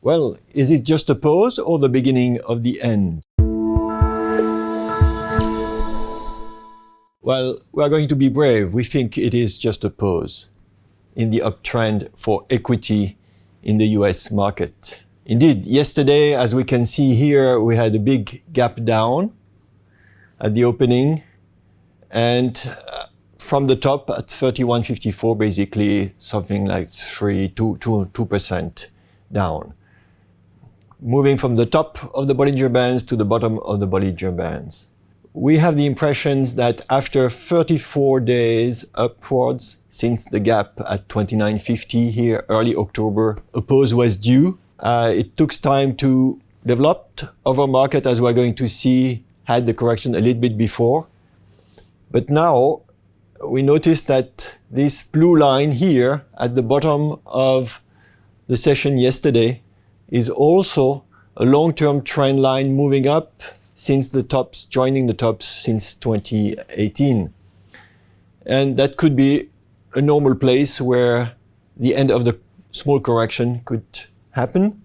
Well, is it just a pause or the beginning of the end? Well, we are going to be brave. We think it is just a pause in the uptrend for equity in the US market. Indeed, yesterday, as we can see here, we had a big gap down at the opening, and from the top at 31.54, basically something like 2% down. Moving from the top of the Bollinger Bands to the bottom of the Bollinger Bands. We have the impressions that after 34 days upwards, since the gap at 29.50 here, early October, a pause was due. It took time to develop. Our market, as we're going to see, had the correction a little bit before. But now we notice that this blue line here at the bottom of the session yesterday is also a long-term trend line moving up since the tops, joining the tops since 2018. And that could be a normal place where the end of the small correction could happen.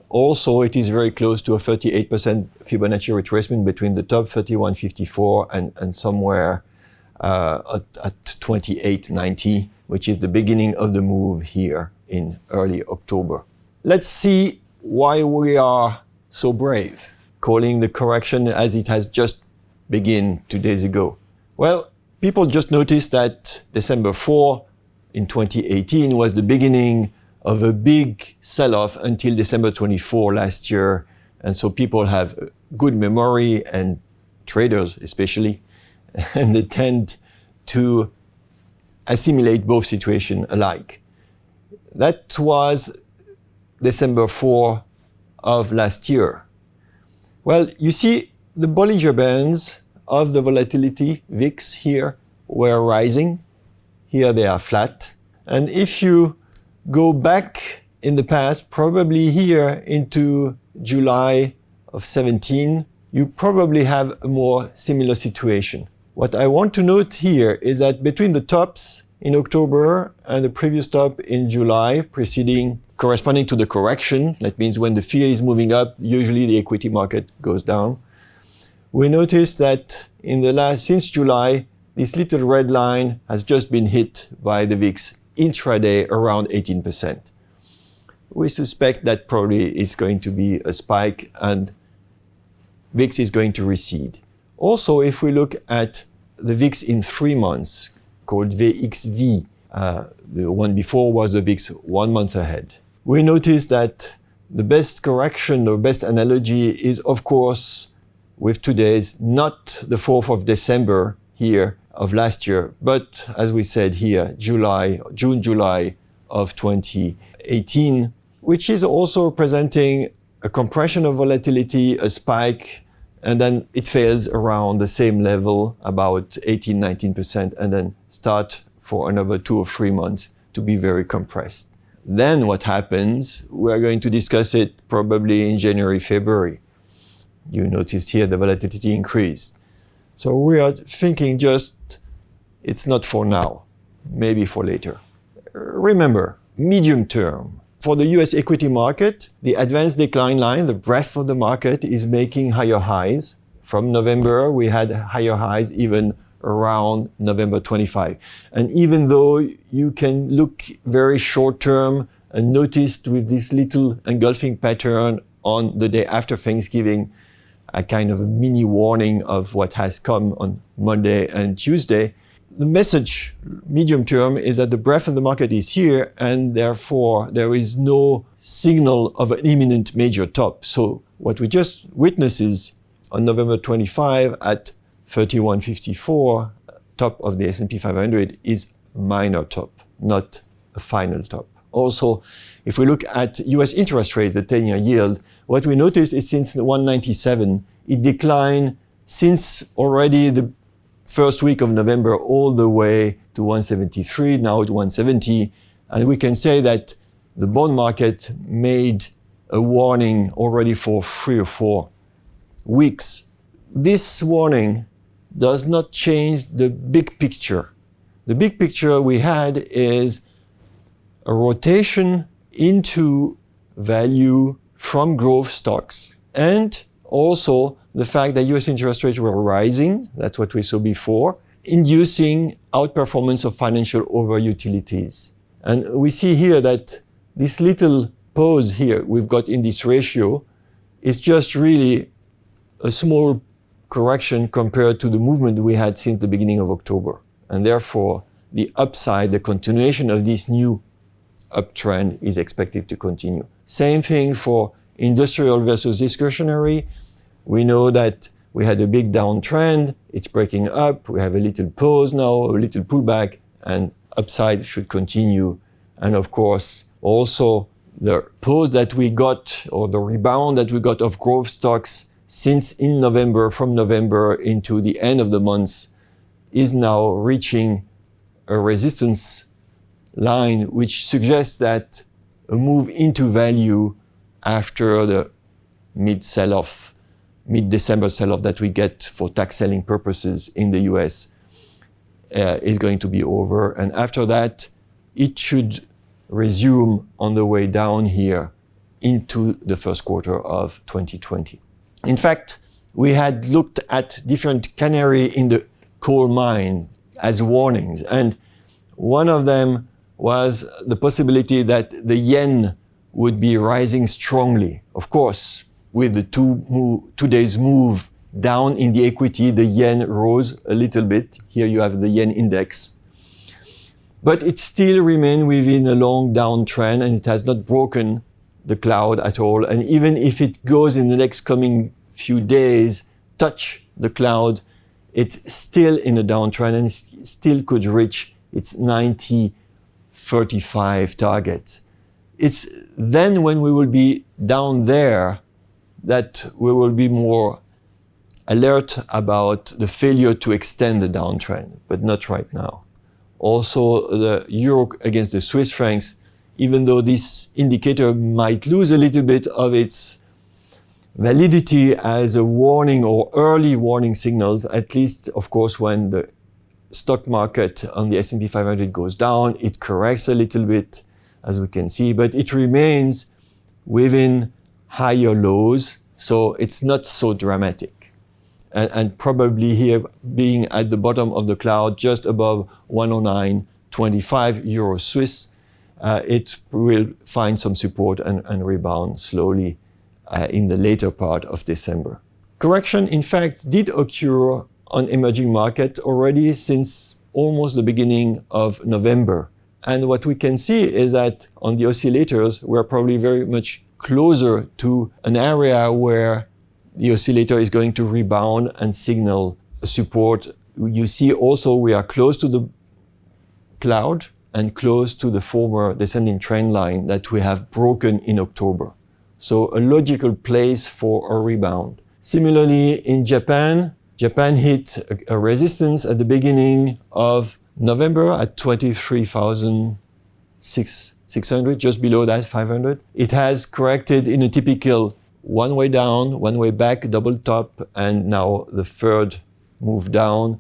Also, it is very close to a 38% Fibonacci retracement between the top 31.54 and somewhere at 28.90, which is the beginning of the move here in early October. Let's see why we are so brave, calling the correction as it has just begun 2 days ago. Well, people just noticed that December 4 in 2018 was the beginning of a big sell-off until December 24 last year. And so people have good memory, and traders especially, and they tend to assimilate both situations alike. That was December 4 of last year. Well, you see the Bollinger Bands of the volatility, VIX here, were rising. Here they are flat. And if you go back in the past, probably here into July of 17, you probably have a more similar situation. What I want to note here is that between the tops in October and the previous top in July, corresponding to the correction, that means when the fear is moving up, usually the equity market goes down. We notice that since July, this little red line has just been hit by the VIX intraday around 18%. We suspect that probably is going to be a spike and VIX is going to recede. Also, if we look at the VIX in 3 months, called VXV, the one before was the VIX 1 month ahead. We notice that the best correction or best analogy is, of course, with today's, not the 4th of December here of last year, but as we said here, June, July of 2018, which is also representing a compression of volatility, a spike, and then it fails around the same level, about 18-19%, and then start for another 2 or 3 months to be very compressed. Then what happens? We're going to discuss it probably in January, February. You notice here the volatility increased. So we are thinking just, it's not for now, maybe for later. Remember, medium term. For the US equity market, the advanced decline line, the breadth of the market, is making higher highs. From November, we had higher highs even around November 25. And even though you can look very short term and notice with this little engulfing pattern on the day after Thanksgiving, a kind of a mini warning of what has come on Monday and Tuesday, the message, medium term, is that the breadth of the market is here, and therefore there is no signal of an imminent major top. So what we just witnessed is on November 25 at 31.54, top of the S&P 500 is minor top, not a final top. Also, if we look at US interest rate, the 10-year yield, what we notice is since 197, it declined since already the first week of November all the way to 173, now to 170. And we can say that the bond market made a warning already for 3 or 4 weeks. This warning does not change the big picture. The big picture we had is a rotation into value from growth stocks, and also the fact that US interest rates were rising, that's what we saw before, inducing outperformance of financial over-utilities. And we see here that this little pause here we've got in this ratio is just really a small correction compared to the movement we had since the beginning of October. And therefore, the upside, the continuation of this new uptrend is expected to continue. Same thing for industrial versus discretionary. We know that we had a big downtrend, it's breaking up, we have a little pause now, a little pullback, and upside should continue. And of course, also the pause that we got, or the rebound that we got of growth stocks since in November, from November into the end of the month, is now reaching a resistance line, which suggests that a move into value after the mid-December sell-off that we get for tax selling purposes in the US is going to be over. And after that, it should resume on the way down here into the first quarter of 2020. In fact, we had looked at different canary in the coal mine as warnings. And one of them was the possibility that the yen would be rising strongly. Of course, with the two days move down in the equity, the yen rose a little bit. Here you have the yen index. But it still remains within a long downtrend, and it has not broken the cloud at all. And even if it goes in the next coming few days, touch the cloud, it's still in a downtrend and still could reach its 90.35 target. It's then when we will be down there that we will be more alert about the failure to extend the downtrend, but not right now. Also, the euro against the Swiss francs, even though this indicator might lose a little bit of its validity as a warning or early warning signals, at least, of course, when the stock market on the S&P 500 goes down, it corrects a little bit, as we can see, but it remains within higher lows, so it's not so dramatic. And probably here being at the bottom of the cloud, just above 109.25 euro Swiss, it will find some support and rebound slowly in the later part of December. Correction, in fact, did occur on emerging market already since almost the beginning of November. And what we can see is that on the oscillators, we're probably very much closer to an area where the oscillator is going to rebound and signal support. You see also we are close to the cloud and close to the former descending trend line that we have broken in October. So a logical place for a rebound. Similarly, in Japan hit a resistance at the beginning of November at 23,600, just below that, 500. It has corrected in a typical one way down, one way back, double top, and now the third move down.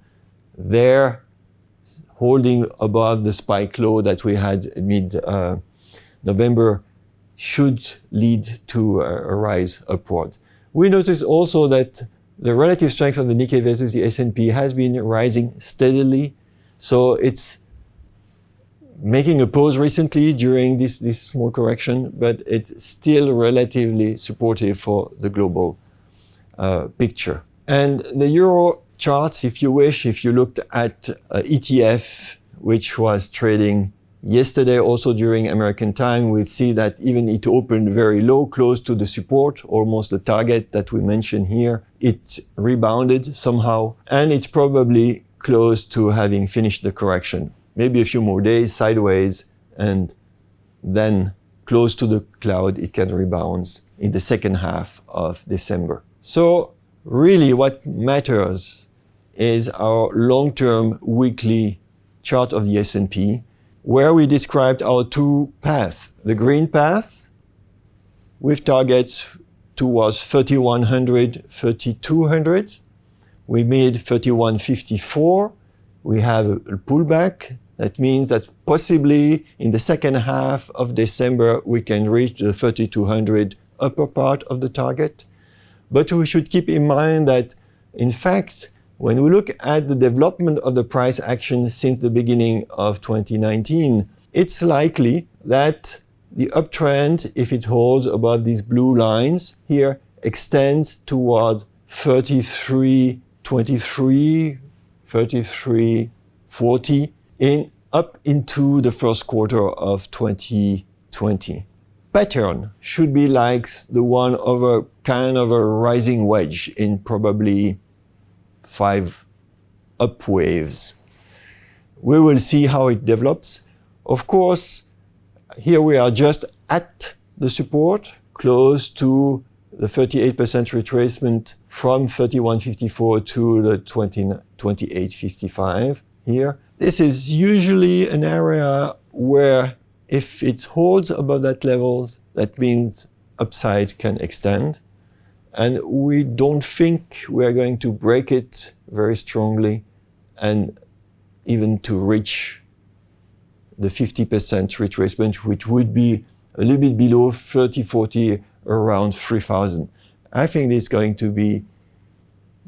There, holding above the spike low that we had mid-November, should lead to a rise upward. We notice also that the relative strength of the Nikkei versus the S&P has been rising steadily. So it's making a pause recently during this small correction, but it's still relatively supportive for the global picture. And the euro charts, if you wish, if you looked at ETF, which was trading yesterday also during American time, we see that even it opened very low, close to the support, almost the target that we mentioned here. It rebounded somehow, and it's probably close to having finished the correction. Maybe a few more days sideways, and then close to the cloud, it can rebound in the second half of December. So really what matters is our long-term weekly chart of the S&P, where we described our two paths. The green path with targets towards 3,100, 3,200. We made 3,154. We have a pullback That means that possibly in the second half of December, we can reach the 3200 upper part of the target. But we should keep in mind that, in fact, when we look at the development of the price action since the beginning of 2019, it's likely that the uptrend, if it holds above these blue lines here, extends toward 33.23, 33.40 up into the first quarter of 2020. Pattern should be like the one of a kind of a rising wedge in probably 5 up waves. We will see how it develops. Of course, here we are just at the support, close to the 38% retracement from 31.54 to the 28.55 here. This is usually an area where if it holds above that level, that means upside can extend. And we don't think we are going to break it very strongly and even to reach the 50% retracement, which would be a little bit below 30.40, around 3,000. I think it's going to be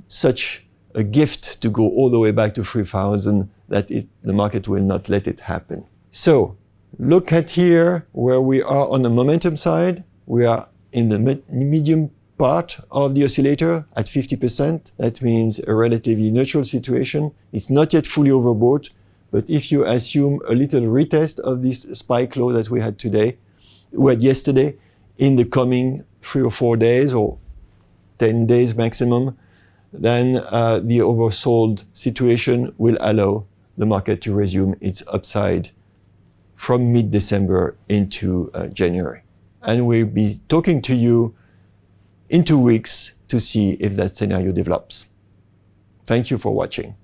such a gift to go all the way back to 3,000 that the market will not let it happen. So look at here where we are on the momentum side. We are in the medium part of the oscillator at 50%. That means a relatively neutral situation. It's not yet fully overbought, but if you assume a little retest of this spike low that we had yesterday, in the coming 3 or 4 days or 10 days maximum, then the oversold situation will allow the market to resume its upside from mid-December into January. And we'll be talking to you in 2 weeks to see if that scenario develops. Thank you for watching.